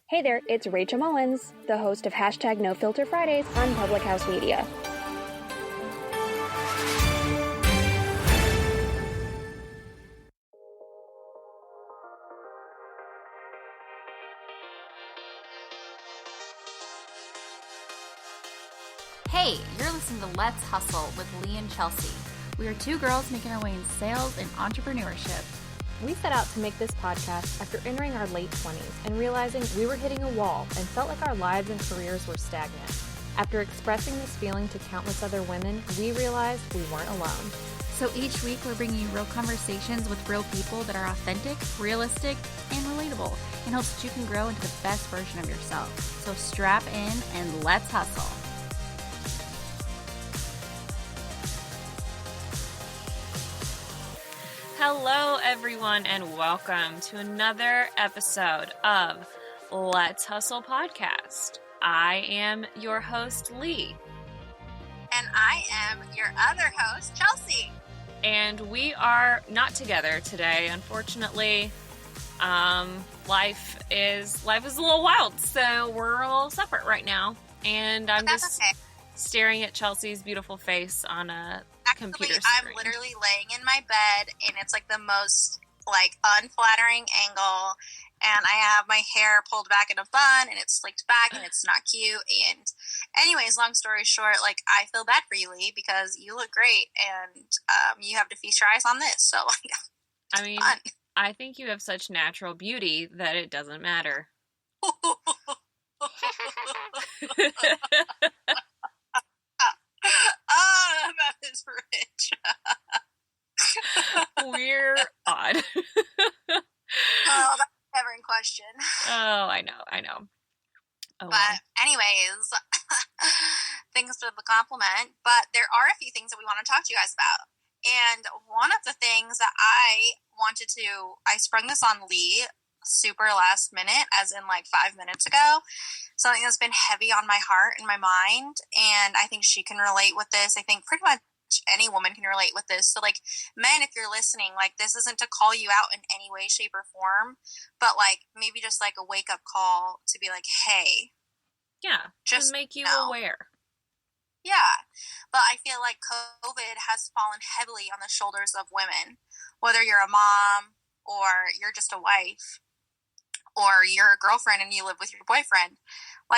Hey there, it's Rachel Mullins, the host of Hashtag No Filter Fridays on Public House Media. Hey, you're listening to Let's Hustle with Lee and Chelsea. We are two girls making our way in sales and entrepreneurship. We set out to make this podcast after entering our late 20s and realizing we were hitting a wall and felt like our lives and careers were stagnant. After expressing this feeling to countless other women, we realized we weren't alone. So each week we're bringing you real conversations with real people that are authentic, realistic, and relatable in hopes that you can grow into the best version of yourself. So strap in and let's hustle. Hello, everyone, and welcome to another episode of Let's Hustle Podcast. I am your host, Lee. And I am your other host, Chelsea. And we are not together today, unfortunately. Life is a little wild, so we're a little separate right now. And I'm just staring at Chelsea's beautiful face on a computer screen. I'm literally laying in my bed, and it's like the most unflattering angle, and I have my hair pulled back in a bun, and it's slicked back, and it's not cute. And anyways, long story short, I feel bad for you, Lee, because you look great, and you have to feast your eyes on this. So I mean, fun. I think you have such natural beauty that it doesn't matter. Oh, that is rich. We're odd. Oh, that's never in question. Oh, I know. Oh, but anyways, thanks for the compliment. But there are a few things that we want to talk to you guys about. And one of the things that I sprung this on Lee super last minute, as in 5 minutes ago. Something that's been heavy on my heart and my mind, and I think she can relate with this. I think pretty much any woman can relate with this. So men, if you're listening, this isn't to call you out in any way, shape, or form, but maybe just a wake up call to be hey, yeah, just to make you aware. Yeah, but I feel like COVID has fallen heavily on the shoulders of women, whether you're a mom or you're just a wife, or you're a girlfriend and you live with your boyfriend.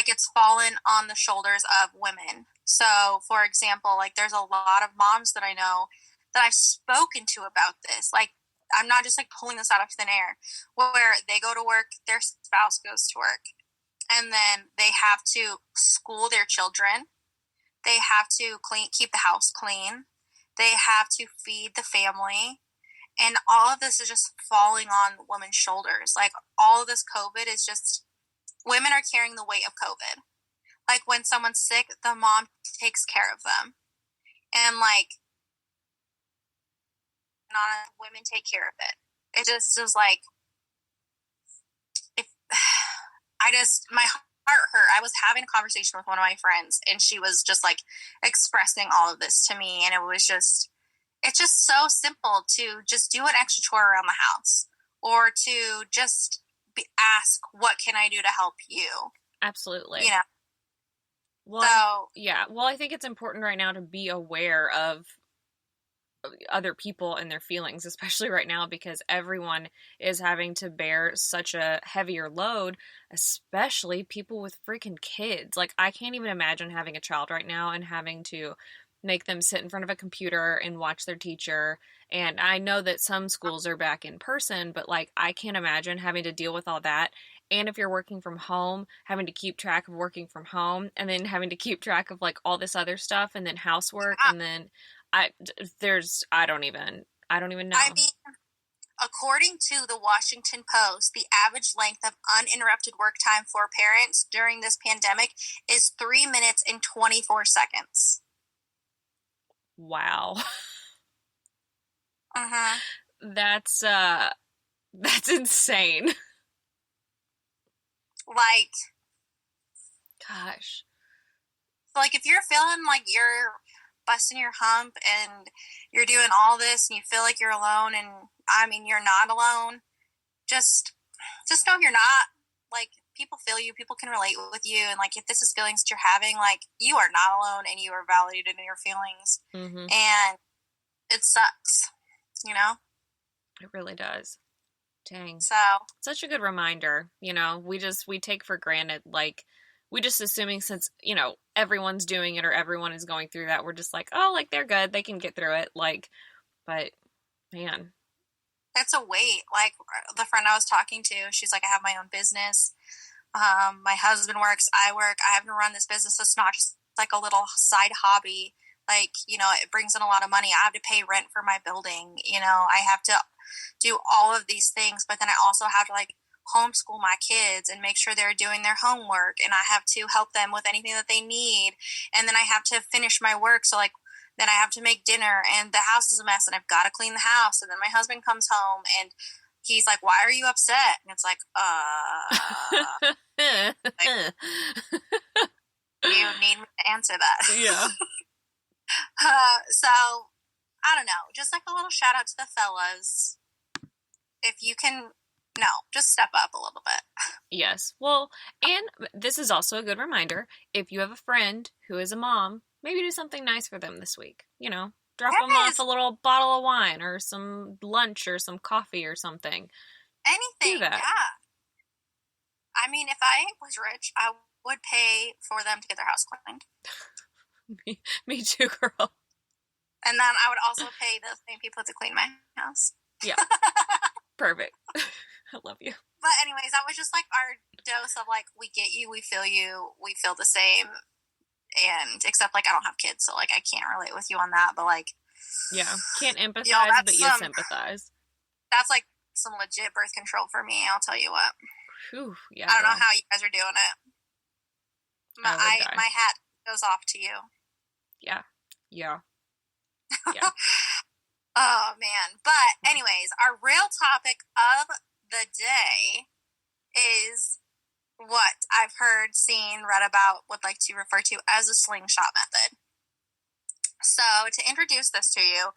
It's fallen on the shoulders of women. So, for example, there's a lot of moms that I know that I've spoken to about this. I'm not just pulling this out of thin air, where they go to work, their spouse goes to work, and then they have to school their children. They have to keep the house clean. They have to feed the family. And all of this is just falling on women's shoulders. All of this COVID is just, women are carrying the weight of COVID. When someone's sick, the mom takes care of them. And women take care of it. It just is my heart hurt. I was having a conversation with one of my friends, and she was just expressing all of this to me. And it's just so simple to just do an extra chore around the house, or to just ask, what can I do to help you? Absolutely. Well, I think it's important right now to be aware of other people and their feelings, especially right now, because everyone is having to bear such a heavier load, especially people with freaking kids. I can't even imagine having a child right now and having to make them sit in front of a computer and watch their teacher. And I know that some schools are back in person, but I can't imagine having to deal with all that. And if you're working from home, having to keep track of working from home, and then having to keep track of all this other stuff, and then housework, and then I don't even know. I mean, according to the Washington Post, the average length of uninterrupted work time for parents during this pandemic is 3 minutes and 24 seconds. Wow. Uh-huh. That's insane. Gosh. If you're feeling you're busting your hump and you're doing all this and you feel like you're alone, and I mean, you're not alone, just know you're not. people feel you, people can relate with you, and like if this is feelings that you're having, like you are not alone and you are validated in your feelings. And it sucks, you know? It really does. Dang. So Such a good reminder. You know, we take for granted, like, we just assuming since, you know, everyone's doing it or everyone is going through that, we're just like, oh, like, they're good, they can get through it. Like, but man, it's a weight. Like the friend I was talking to, she's like, I have my own business. My husband works, I work. I have to run this business. So it's not just like a little side hobby. Like, you know, it brings in a lot of money. I have to pay rent for my building. You know, I have to do all of these things, but then I also have to like homeschool my kids and make sure they're doing their homework, and I have to help them with anything that they need, and then I have to finish my work, so like then I have to make dinner, and the house is a mess and I've got to clean the house, and then my husband comes home and he's like, why are you upset? And it's like, like, you need me to answer that. Yeah. So I don't know, just like a little shout out to the fellas. If you can, no, just step up a little bit. Yes. Well, and this is also a good reminder. If you have a friend who is a mom, maybe do something nice for them this week. You know, drop them off a little bottle of wine or some lunch or some coffee or something. Anything. Do that. Yeah. I mean, if I was rich, I would pay for them to get their house cleaned. Me too, girl. And then I would also pay the same people to clean my house. Yeah. Perfect. I love you. But anyways, that was just like our dose of like, we get you, we feel the same. And except like I don't have kids, so like I can't relate with you on that. But like, yeah, can't empathize, but you sympathize. That's like some legit birth control for me. I'll tell you what. Whew, yeah. I don't know how you guys are doing it. My hat goes off to you. Yeah. Yeah. Oh man. But anyways, our real topic of the day is what I've heard, seen, read about, would like to refer to as a Sling-Shot Method. So to introduce this to you,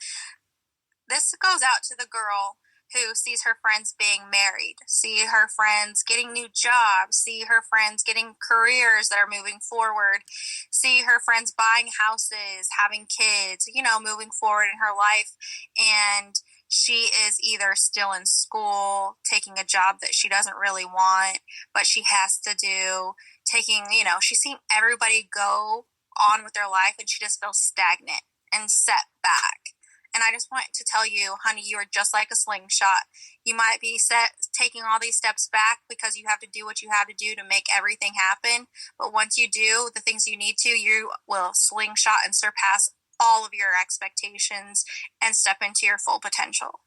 this goes out to the girl who sees her friends being married, see her friends getting new jobs, see her friends getting careers that are moving forward, see her friends buying houses, having kids, you know, moving forward in her life. And she is either still in school, taking a job that she doesn't really want, but she has to do, she's seen everybody go on with their life and she just feels stagnant and set back. And I just want to tell you, honey, you are just like a slingshot. You might be taking all these steps back because you have to do what you have to do to make everything happen. But once you do the things you need to, you will slingshot and surpass all of your expectations and step into your full potential.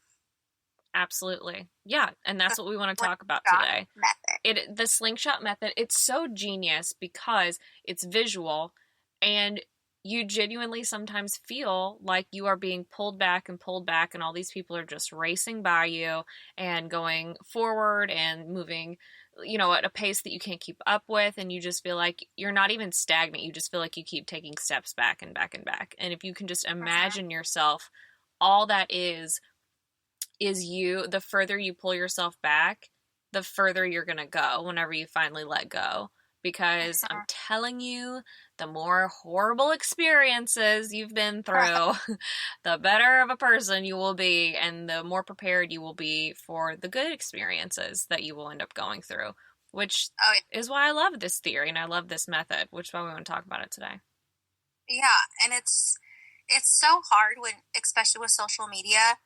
Absolutely. Yeah. And that's what we want to talk about today. The Sling-Shot Method, it's so genius because it's visual, and you genuinely sometimes feel like you are being pulled back, and all these people are just racing by you and going forward and moving, you know, at a pace that you can't keep up with. And you just feel like you're not even stagnant. You just feel like you keep taking steps back and back and back. And if you can just imagine yourself, all that is you, the further you pull yourself back, the further you're going to go whenever you finally let go. Because I'm telling you, the more horrible experiences you've been through, the better of a person you will be, and the more prepared you will be for the good experiences that you will end up going through, which is why I love this theory and I love this method, which is why we want to talk about it today. Yeah, and it's so hard when, especially with social media.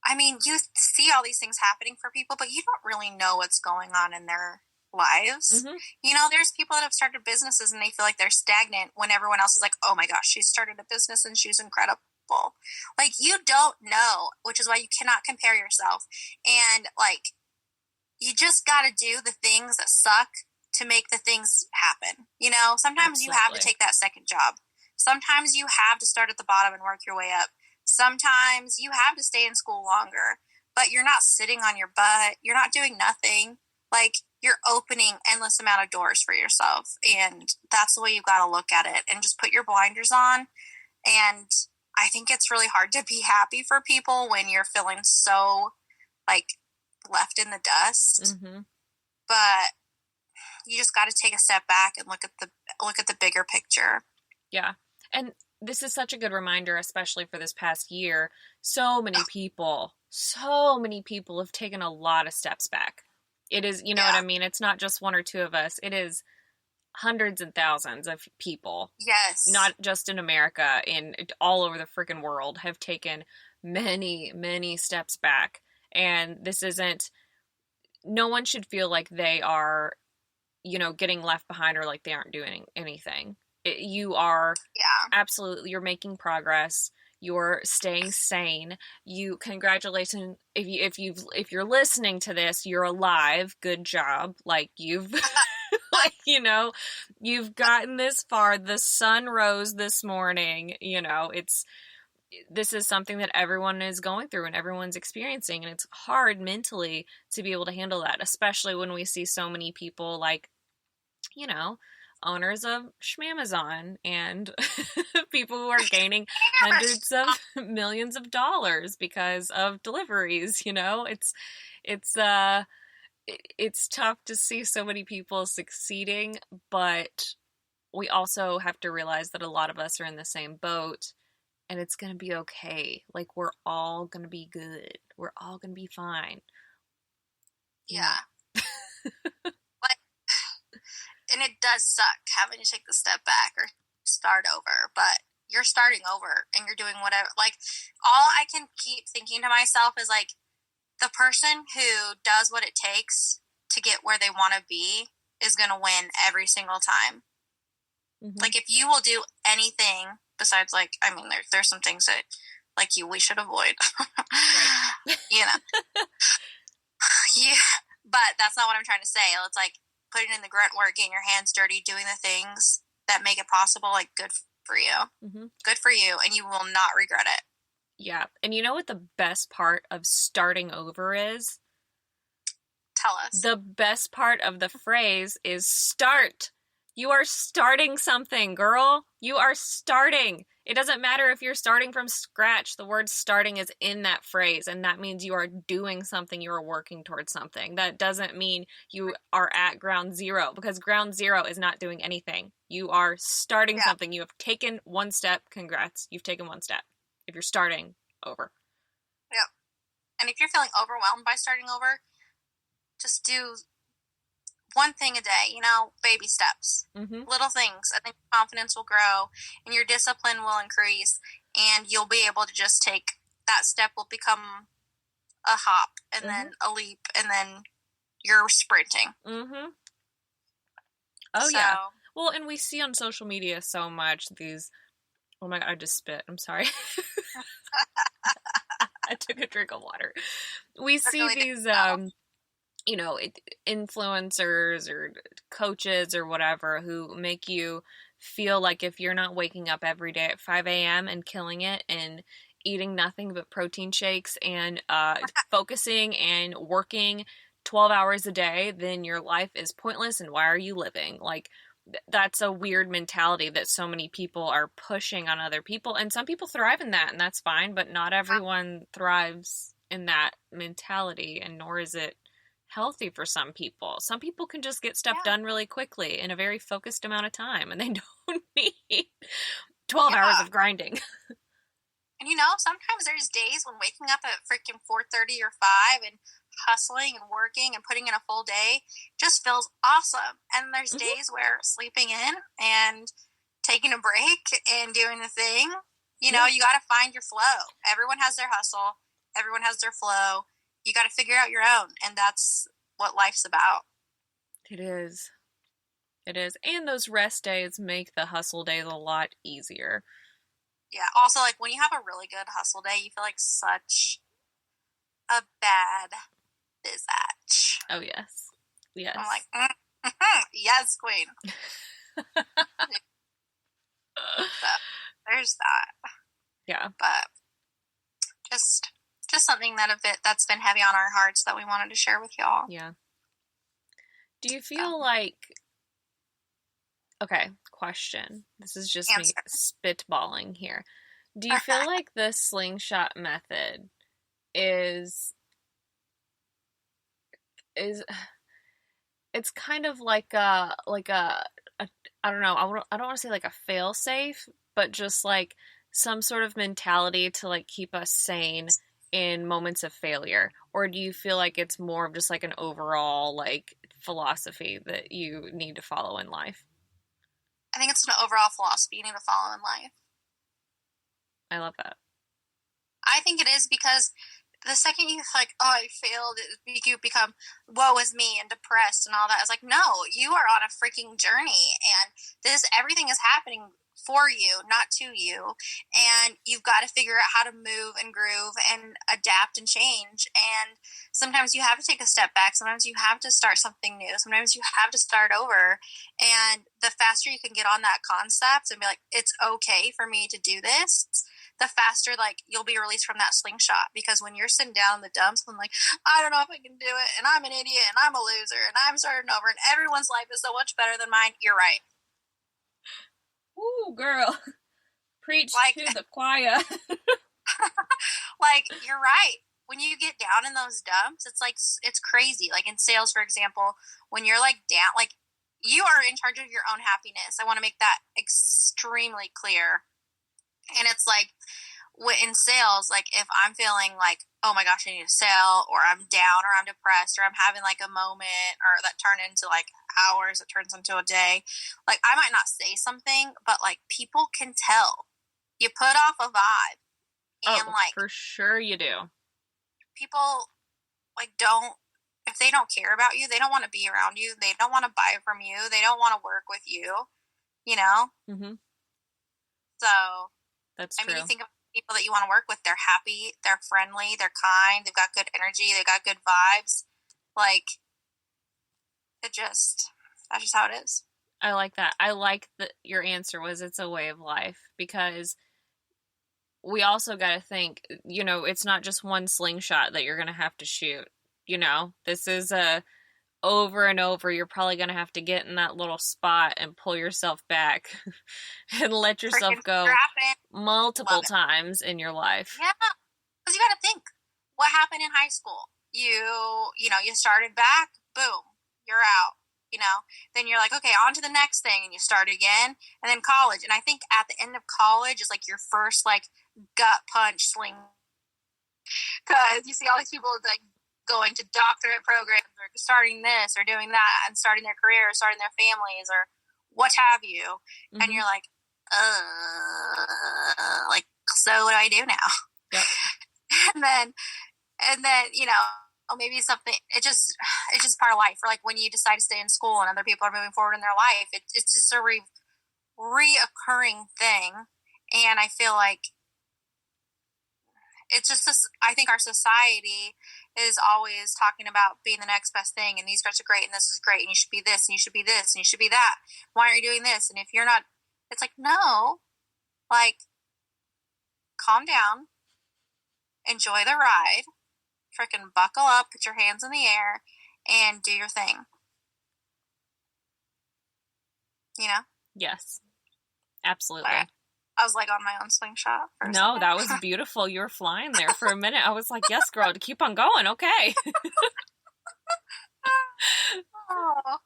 I mean, you see all these things happening for people, but you don't really know what's going on in their lives. You know, there's people that have started businesses and they feel like they're stagnant when everyone else is like, oh my gosh, she started a business and she's incredible. Like, you don't know, which is why you cannot compare yourself. And like, you just got to do the things that suck to make the things happen. You know, sometimes you have to take that second job. Sometimes you have to start at the bottom and work your way up. Sometimes you have to stay in school longer, but you're not sitting on your butt. You're not doing nothing. Like, you're opening endless amount of doors for yourself. And that's the way you've got to look at it, and just put your blinders on. And I think it's really hard to be happy for people when you're feeling so like left in the dust. But you just got to take a step back and look at the bigger picture. Yeah. And this is such a good reminder, especially for this past year. So many people have taken a lot of steps back. It is, you know what I mean? It's not just one or two of us. It is hundreds and thousands of people. Yes. Not just in America, in all over the freaking world have taken many, many steps back. And this isn't, no one should feel like they are, getting left behind or like they aren't doing anything. You are absolutely, you're making progress. You're staying sane. Congratulations. If you're listening to this, you're alive. Good job. Like you've, you've gotten this far. The sun rose this morning. This is something that everyone is going through and everyone's experiencing. And it's hard mentally to be able to handle that, especially when we see so many people like, owners of Schmamazon and people who are gaining hundreds of millions of dollars because of deliveries. It's tough to see so many people succeeding, but we also have to realize that a lot of us are in the same boat and it's going to be okay. Like we're all going to be good. We're all going to be fine. Yeah. And it does suck having to take the step back or start over, but you're starting over and you're doing whatever. Like, all I can keep thinking to myself is, like, the person who does what it takes to get where they want to be is going to win every single time. Mm-hmm. Like, if you will do anything besides, like, I mean, there's some things that, like, we should avoid. Yeah. But that's not what I'm trying to say. It's like, putting in the grunt work, getting your hands dirty, doing the things that make it possible, like, good for you. Mm-hmm. Good for you, and you will not regret it. Yeah. And you know what the best part of starting over is? Tell us. The best part of the phrase is start. You are starting something, girl. You are starting. It doesn't matter if you're starting from scratch. The word starting is in that phrase, and that means you are doing something. You are working towards something. That doesn't mean you are at ground zero, because ground zero is not doing anything. You are starting something. You have taken one step. Congrats. You've taken one step. If you're starting over. Yep. And if you're feeling overwhelmed by starting over, just do one thing a day, baby steps, little things. I think confidence will grow and your discipline will increase, and you'll be able to just take that step will become a hop and then a leap, and then you're sprinting. Mm-hmm. Oh, yeah. Well, and we see on social media so much these, oh my God, I just spit. I'm sorry. I took a drink of water. We see these, influencers or coaches or whatever who make you feel like if you're not waking up every day at 5 a.m. and killing it and eating nothing but protein shakes and focusing and working 12 hours a day, then your life is pointless and why are you living? Like, that's a weird mentality that so many people are pushing on other people, and some people thrive in that, and that's fine, but not everyone thrives in that mentality, and nor is it healthy for some people. Some people can just get stuff done really quickly in a very focused amount of time, and they don't need 12 hours of grinding. And sometimes there's days when waking up at freaking 4:30 or 5 and hustling and working and putting in a full day just feels awesome. And there's days where sleeping in and taking a break and doing the thing, you got to find your flow. Everyone has their hustle. Everyone has their flow. You got to figure out your own, and that's what life's about. It is. It is. And those rest days make the hustle days a lot easier. Yeah. Also, like, when you have a really good hustle day, you feel like such a bad bitch. Oh, yes. Yes. I'm like, yes, queen. So, there's that. Yeah. But just something that's been heavy on our hearts that we wanted to share with y'all. Yeah. Do you feel like, okay, question. This is just me spitballing here. Do you feel like the Sling-Shot Method is it's kind of like a I don't know, I don't want to say like a fail safe, but just like some sort of mentality to like keep us sane in moments of failure? Or do you feel like it's more of just like an overall like philosophy that you need to follow in life? I think it's an overall philosophy you need to follow in life. I love that. I think it is, because the second you like, oh, I failed, you become woe is me and depressed and all that. It's like, no, you are on a freaking journey, and everything is happening for you, not to you, and you've got to figure out how to move and groove and adapt and change. And sometimes you have to take a step back, sometimes you have to start something new, sometimes you have to start over. And the faster you can get on that concept and be like, it's okay for me to do this, the faster like you'll be released from that slingshot. Because when you're sitting down in the dumps and like, I don't know if I can do it, and I'm an idiot, and I'm a loser, and I'm starting over, and everyone's life is so much better than mine, you're right. Ooh, girl. Preach Like, to the choir. like, you're right. When you get down in those dumps, it's like, it's crazy. Like in sales, for example, when you're like down, like you are in charge of your own happiness. I want to make that extremely clear. And it's like, in sales, like if I'm feeling like, oh my gosh, I need to sell, or I'm down, or I'm depressed, or I'm having like a moment, or that turn into like hours, it turns into a day, like I might not say something, but like people can tell. You put off a vibe, and like for sure you do. People like if they don't care about you, they don't want to be around you, they don't want to buy from you, they don't want to work with you, you know? Mm-hmm. So that's true. I mean, you think of people that you want to work with, they're happy, they're friendly, they're kind, they've got good energy, they've got good vibes. Like, that's just how it is. I like that. I like that your answer was it's a way of life, because we also got to think, you know, it's not just one slingshot that you're going to have to shoot. You know, this is over and over. You're probably going to have to get in that little spot and pull yourself back and let yourself go multiple times in your life. Yeah, because you got to think, what happened in high school? You know, you started back, boom, you're out. You know, then you're like, okay, on to the next thing, and you start again. And then college, and I think at the end of college is like your first like gut punch sling, because you see all these people like going to doctorate programs, or starting this or doing that, and starting their career, starting their families, or what have you. Mm-hmm. And you're like, like, so what do I do now? Yep. and then you know, maybe something, it's just part of life. Or like when you decide to stay in school and other people are moving forward in their life, it's just a reoccurring thing. And I feel like it's just this, I think our society is always talking about being the next best thing, and these guys are great, and this is great, and you should be this, and you should be this, and you should be that. Why aren't you doing this? And if you're not, it's like, no, like, calm down, enjoy the ride, freaking buckle up, put your hands in the air, and do your thing. You know? Yes. Absolutely. Right. I was like on my own slingshot. No, that was beautiful. You were flying there for a minute. I was like, yes, girl, keep on going. Okay. Oh,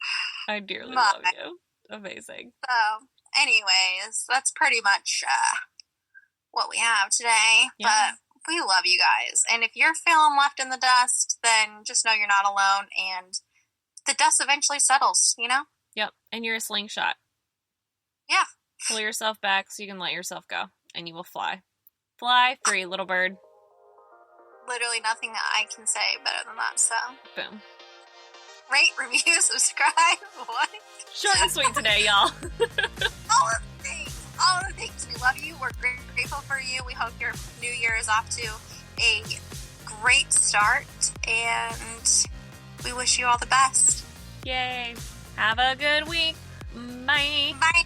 I dearly love you. Amazing. So, anyways, that's pretty much what we have today. Yeah. But we love you guys. And if you're feeling left in the dust, then just know you're not alone, and the dust eventually settles, you know? Yep. And you're a slingshot. Yeah. Pull yourself back so you can let yourself go, and you will fly. Fly free, little bird. Literally nothing that I can say better than that, so. Boom. Rate, review, subscribe. What? Short and sweet today, y'all. All of the things. All of the things. We love you. We're grateful for you. We hope your new year is off to a great start, and we wish you all the best. Yay. Have a good week. Bye. Bye.